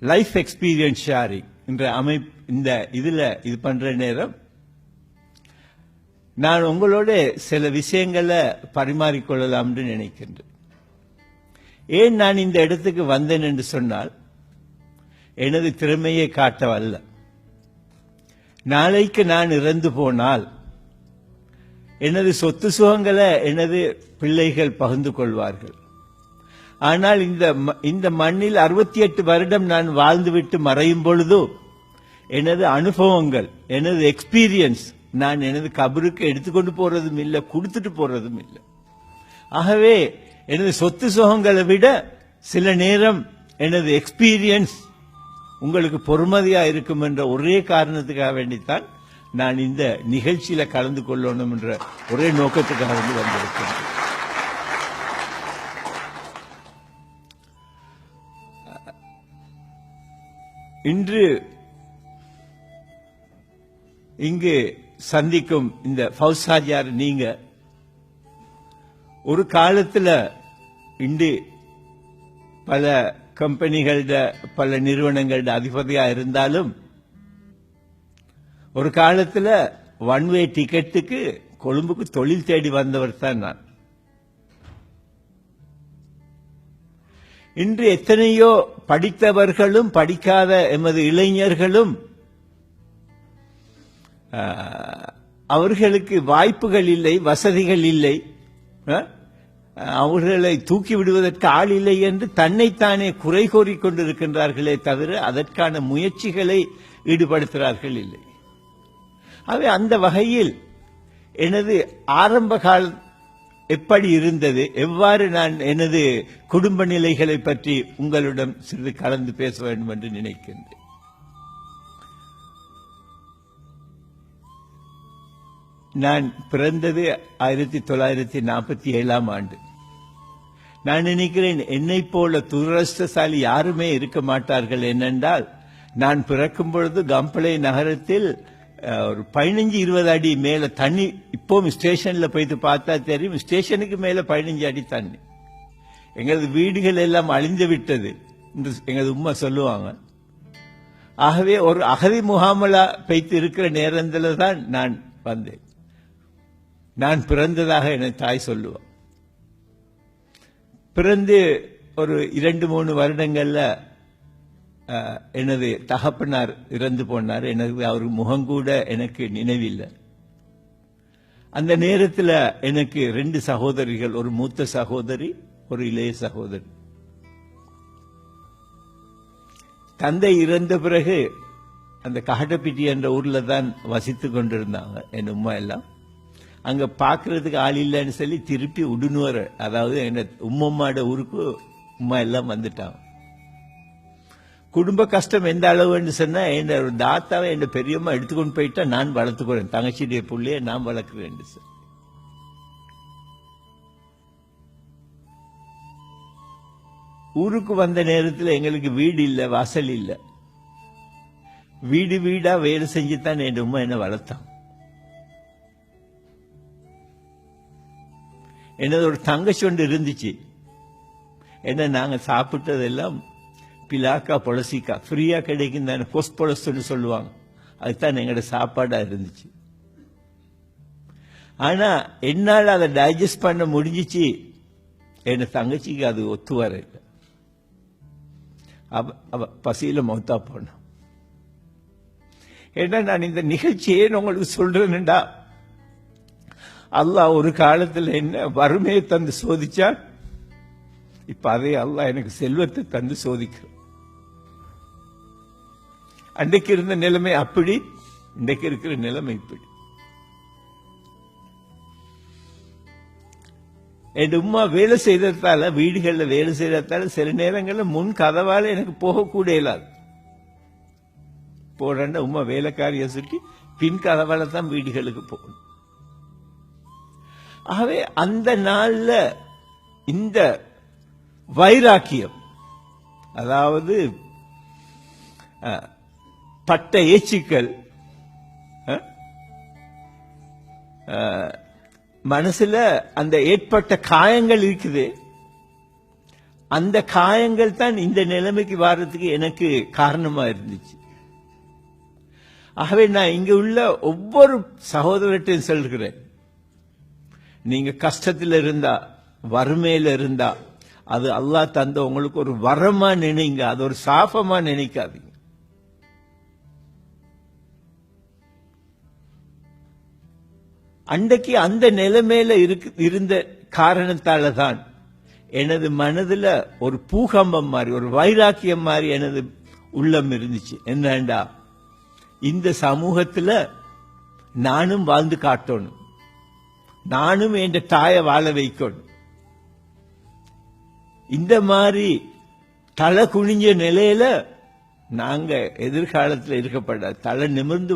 Life experience sharing என்ற அமைப்பு இந்த இது பண்ற நேரம் நான் உங்களோட சில விஷயங்களை பரிமாறிக்கொள்ளலாம் என்று நினைக்கின்றேன். ஏன் நான் இந்த இடத்துக்கு வந்தேன் என்று சொன்னால் எனது திறமையை காட்டவல்ல. நாளைக்கு நான் இறந்து போனால் எனது சொத்து சுகங்களை எனது பிள்ளைகள் பகிர்ந்து கொள்வார்கள். ஆனால் இந்த மண்ணில் 68 வருடம் நான் வாழ்ந்துவிட்டு மறையும் பொழுதோ எனது அனுபவங்கள், எனது எக்ஸ்பீரியன்ஸ் நான் எனது கபருக்கு எடுத்துக்கொண்டு போறதும் இல்லை, கொடுத்துட்டு போறதும் இல்லை. ஆகவே எனது சொத்து சுகங்களை விட சில நேரம் எனது எக்ஸ்பீரியன்ஸ் உங்களுக்கு பொறுமதியா இருக்கும் என்ற ஒரே காரணத்துக்காக வேண்டித்தான் நான் இந்த நிகழ்ச்சியில கலந்து கொள்ளணும் என்ற ஒரே நோக்கத்துக்காக வந்திருக்கிறேன். இன்று இங்கு சந்திக்கும் இந்த ஃபவுசாஜியார், நீங்க ஒரு காலத்தில் இன்று பல கம்பெனிகள பல நிறுவனங்கள அதிபதியா இருந்தாலும் ஒரு காலத்தில் ஒன் வே டிக்கெட்டுக்கு கொழும்புக்கு தொழில் தேடி வந்தவர் தான் நான். இன்று எத்தனையோ படித்தவர்களும் படிக்காத எமது இளைஞர்களும் அவர்களுக்கு வாய்ப்புகள் இல்லை, வசதிகள் இல்லை, அவர்களை தூக்கி விடுவதற்கு ஆள் இல்லை என்று தன்னைத்தானே குறை கோரிக் கொண்டிருக்கின்றார்களே தவிர அதற்கான முயற்சிகளை ஈடுபடுத்துகிறார்கள் இல்லை. ஆகவே அந்த வகையில் எனது ஆரம்ப காலம் எப்படி இருந்தது, எவ்வாறு நான் எனது குடும்ப நிலைகளை பற்றி உங்களிடம் சிறிது கலந்து பேச வேண்டும் என்று நினைக்கின்றேன். நான் பிறந்தது 1947 ஆண்டு. நான் நினைக்கிறேன் என்னை போல துரதிர்ஷ்டசாலி யாருமே இருக்க மாட்டார்கள். என்னென்றால் நான் பிறக்கும் பொழுது கம்பளை நகரத்தில் ஒரு 15-20 அடி மேல தண்ணி. இப்போ ஸ்டேஷன்ல போயிட்டு பார்த்தா தெரியும், ஸ்டேஷனுக்கு மேல 15 அடி தண்ணி. எங்களது வீடுகள் எல்லாம் அழிந்து விட்டது என்று எங்களது உம்மா சொல்லுவாங்க. ஆகவே ஒரு அகதி முகாமலா பெய்து இருக்கிற நேரத்தில் தான் நான் வந்தேன். நான் பிறந்ததாக என தாய் சொல்லுவான். பிறந்து ஒரு 2-3 வருடங்கள்ல எனது தகப்பனார் இறந்து போனார். எனக்கு அவர் முகங்கூட எனக்கு நினைவில்லை. அந்த நேரத்தில் எனக்கு 2 சகோதரிகள், ஒரு மூத்த சகோதரி, ஒரு இளைய சகோதரி. தந்தை இறந்த பிறகு அந்த கஹடப்பிட்டி என்ற ஊர்ல தான் வசித்துக் கொண்டிருந்தாங்க என் உம்மா எல்லாம். அங்க பாக்குறதுக்கு ஆள் இல்லைன்னு சொல்லி திருப்பி உடுனுவர, அதாவது என் உம்மம்மாட ஊருக்கு உம்மா எல்லாம் வந்துட்டாங்க. குடும்ப கஷ்டம் எந்த அளவுன்னு சொன்னா, என் தாத்தாவை என் பெரியம்மா எடுத்துக்கொண்டு போயிட்டா நான் வளர்த்துக்கிறேன், தங்கச்சியுடைய புள்ளைய நான் வளர்க்கிறேன் சார். ஊருக்கு வந்த நேரத்தில் எங்களுக்கு வீடு இல்லை, வாசல் இல்லை. வீடு வீடா வேலை செஞ்சுதான் என் உம்மா என்ன வளர்த்தான். என்னது ஒரு தங்கச்சி ஒன்று இருந்துச்சு. என்ன நாங்க சாப்பிட்டதெல்லாம் பிலாக்கா பொலசிக்கா ஃப்ரீயா கிடைக்கும் தானே, பொஸ் பொலசுன்னு சொல்லுவாங்க. அதுதான் எங்களோட சாப்பாடா இருந்துச்சு. ஆனா என்னால் அதை டைஜஸ்ட் பண்ண முடிஞ்சிச்சு, என் தங்கச்சிக்கு அது ஒத்து வர இல்லை. அவ பசியில மௌத்தா போன. ஏன்னா நான் இந்த நிகழ்ச்சியே உங்களுக்கு சொல்றேன்டா, அல்லாஹ் ஒரு காலத்தில் என்ன வறுமையை தந்து சோதிச்சான், இப்ப அதே அல்லாஹ் எனக்கு செல்வத்தை தந்து சோதிக்கிறான். அன்றைக்கு இருந்த நிலைமை அப்படி, இன்றைக்கு இருக்கிற நிலைமை இப்படி. என் உம்மா வேலை செய்ததால, வீடுகளில் வேலை செய்ததால சில நேரங்களில் முன் கதவால எனக்கு போகக்கூட இயலாது. போறேன்னா உம்மா வேலைக்காரியை சுற்றி பின் கதவால தான் வீடுகளுக்கு போகணும். ஆகவே அந்த நாள்ல இந்த வைராக்கியம், அதாவது பட்ட ஏச்சிக்கள், மனசுல அந்த ஏற்பட்ட காயங்கள் இருக்குது. அந்த காயங்கள் தான் இந்த நிலைமைக்கு வர்றதுக்கு எனக்கு காரணமா இருந்துச்சு. ஆகவே நான் இங்க உள்ள ஒவ்வொரு சகோதரத்தையும் சொல்கிறேன், நீங்க கஷ்டத்தில் இருந்தா, வறுமையில இருந்தா, அது அல்லாஹ் தந்த உங்களுக்கு ஒரு வரமா நினைங்க, அது ஒரு சாபமா நினைக்காதீங்க. அன்றைக்கு அந்த நிலைமையில இருந்த காரணத்தால தான் எனது மனதுல ஒரு பூகம்பம் மாதிரி, ஒரு வைராக்கியம் மாதிரி எனது உள்ளம் இருந்துச்சு. என்னண்டா, இந்த சமூகத்துல நானும் வாழ்ந்து காட்டணும், நானும் என் தாயை வாழ வைக்கணும். இந்த மாதிரி தலை குனிஞ்ச நிலையில நாங்க எதிர்காலத்தில் இருக்கப்படாது, தலை நிமிர்ந்து